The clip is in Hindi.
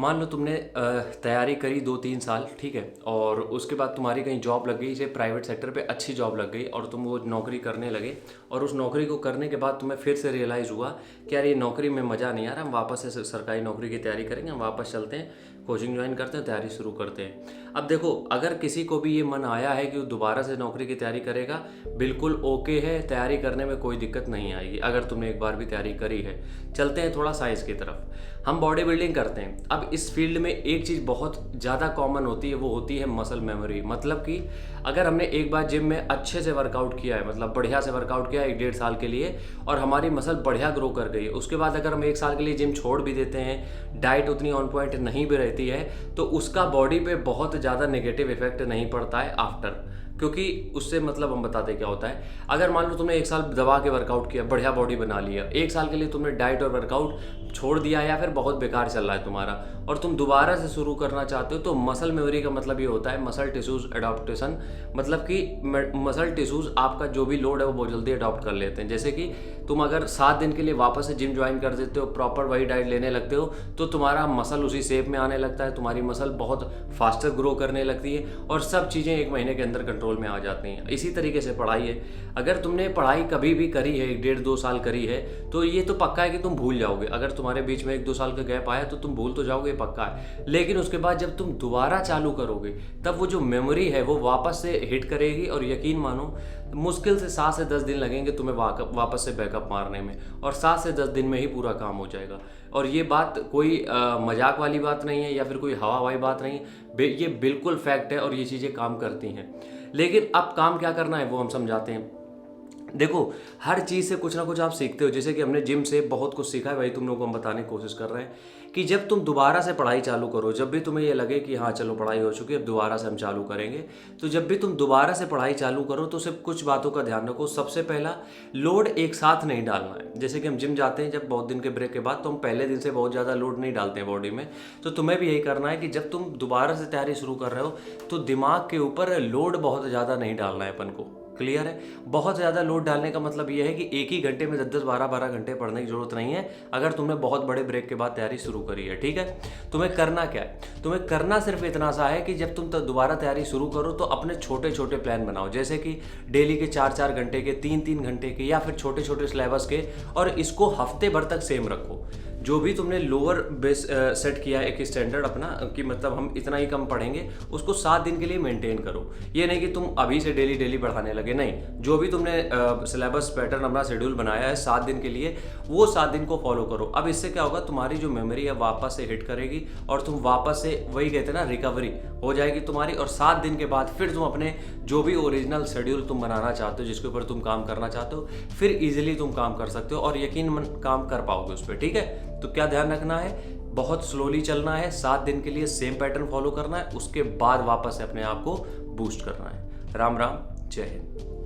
मान लो तुमने तैयारी करी 2-3 साल, ठीक है, और उसके बाद तुम्हारी कहीं जॉब लग गई, जैसे प्राइवेट सेक्टर पे अच्छी जॉब लग गई और तुम वो नौकरी करने लगे। और उस नौकरी को करने के बाद तुम्हें फिर से रियलाइज़ हुआ कि यार ये नौकरी में मज़ा नहीं आ रहा, हम वापस से सरकारी नौकरी की तैयारी करेंगे, हम वापस चलते हैं, कोचिंग ज्वाइन करते हैं, तैयारी शुरू करते हैं। अब देखो, अगर किसी को भी ये मन आया है कि वो दोबारा से नौकरी की तैयारी करेगा, बिल्कुल ओके है, तैयारी करने में कोई दिक्कत नहीं आएगी अगर तुमने एक बार भी तैयारी करी है। चलते हैं थोड़ा साइंस की तरफ। हम बॉडी बिल्डिंग करते हैं। अब इस फील्ड में एक चीज़ बहुत ज़्यादा कॉमन होती है, वो होती है मसल मेमोरी। मतलब कि अगर हमने एक बार जिम में अच्छे से वर्कआउट किया है, मतलब बढ़िया से वर्कआउट किया है 1-1.5 साल के लिए, और हमारी मसल बढ़िया ग्रो कर गई है, उसके बाद अगर हम 1 साल के लिए जिम छोड़ भी देते हैं, डाइट उतनी ऑन पॉइंट नहीं भी रहती है, तो उसका बॉडी पे बहुत ज़्यादा नेगेटिव इफेक्ट नहीं पड़ता है आफ्टर। क्योंकि उससे मतलब हम बताते क्या होता है, अगर मान लो तुमने 1 साल दबा के वर्कआउट किया, बढ़िया बॉडी बना लिया, 1 साल के लिए तुमने डाइट और वर्कआउट छोड़ दिया या फिर बहुत बेकार चल रहा है तुम्हारा, और तुम दोबारा से शुरू करना चाहते हो, तो मसल मेमोरी का मतलब ये होता है मसल टिश्यूज एडॉप्टेशन। मतलब कि मसल टिश्यूज आपका जो भी लोड है वो बहुत जल्दी अडॉप्ट कर लेते हैं। जैसे कि तुम अगर 7 दिन के लिए वापस से जिम ज्वाइन कर देते हो, प्रॉपर वही डाइट लेने लगते हो, तो तुम्हारा मसल उसी शेप में आने लगता है, तुम्हारी मसल बहुत फास्टर ग्रो करने लगती है और सब चीज़ें 1 महीने के अंदर कंट्रोल में आ जाती हैं। इसी तरीके से पढ़ाई है। अगर तुमने पढ़ाई कभी भी करी है, 1-1.5-2 साल करी है, तो ये तो पक्का है कि तुम भूल जाओगे। अगर तुम्हारे बीच में 1-2 साल का गैप आया तो तुम भूल तो जाओगे, पक्का है। लेकिन उसके बाद जब तुम दोबारा चालू करोगे, तब वो जो मेमोरी है वो वापस से हिट करेगी, और यकीन मानो मुश्किल से 7 से 10 दिन लगेंगे तुम्हें वापस से बैकअप मारने में, और 7 से 10 दिन में ही पूरा काम हो जाएगा। और ये बात कोई मजाक वाली बात नहीं है या फिर कोई हवा हवाई बात नहीं है, ये बिल्कुल फैक्ट है और ये चीज़ें काम करती हैं। लेकिन अब काम क्या करना है वो हम समझाते हैं। देखो, हर चीज़ से कुछ ना कुछ आप सीखते हो। जैसे कि हमने जिम से बहुत कुछ सीखा है, वही तुम लोगों को हम बताने की कोशिश कर रहे हैं कि जब तुम दोबारा से पढ़ाई चालू करो, जब भी तुम्हें ये लगे कि हाँ चलो पढ़ाई हो चुकी है, अब दोबारा से हम चालू करेंगे, तो जब भी तुम दोबारा से पढ़ाई चालू करो तो सिर्फ कुछ बातों का ध्यान रखो। सबसे पहला, लोड एक साथ नहीं डालना है। जैसे कि हम जिम जाते हैं जब बहुत दिन के ब्रेक के बाद, तो हम पहले दिन से बहुत ज़्यादा लोड नहीं डालते हैं बॉडी में। तो तुम्हें भी यही करना है कि जब तुम दोबारा से तैयारी शुरू कर रहे हो, तो दिमाग के ऊपर लोड बहुत ज़्यादा नहीं डालना है अपन को। क्लियर है? बहुत ज़्यादा लोड डालने का मतलब यह है कि एक ही घंटे में 10-10, 12-12 घंटे पढ़ने की जरूरत नहीं है अगर तुमने बहुत बड़े ब्रेक के बाद तैयारी शुरू करी है। ठीक है? तुम्हें करना क्या है? तुम्हें करना सिर्फ इतना सा है कि जब तुम दोबारा तैयारी शुरू करो तो अपने छोटे छोटे प्लान बनाओ। जैसे कि डेली के 4-4 घंटे के, 3-3 घंटे के, या फिर छोटे छोटे सिलेबस के, और इसको हफ्ते भर तक सेम रखो। जो भी तुमने लोअर बेस सेट किया है एक स्टैंडर्ड अपना, कि मतलब हम इतना ही कम पढ़ेंगे, उसको 7 दिन के लिए मेंटेन करो। ये नहीं कि तुम अभी से डेली डेली बढ़ाने लगे, नहीं। जो भी तुमने सिलेबस पैटर्न अपना शेड्यूल बनाया है 7 दिन के लिए, वो 7 दिन को फॉलो करो। अब इससे क्या होगा, तुम्हारी जो मेमोरी है वापस से हिट करेगी और तुम वापस से वही कहते हैं ना, रिकवरी हो जाएगी तुम्हारी। और 7 दिन के बाद फिर तुम अपने जो भी ओरिजिनल शेड्यूल तुम बनाना चाहते हो, जिसके ऊपर तुम काम करना चाहते हो, फिर इजीली तुम काम कर सकते हो और यकीन काम कर पाओगे उस पर। ठीक है? तो क्या ध्यान रखना है, बहुत स्लोली चलना है, 7 दिन के लिए सेम पैटर्न फॉलो करना है, उसके बाद वापस से अपने आप को बूस्ट करना है। राम राम, जय हिंद।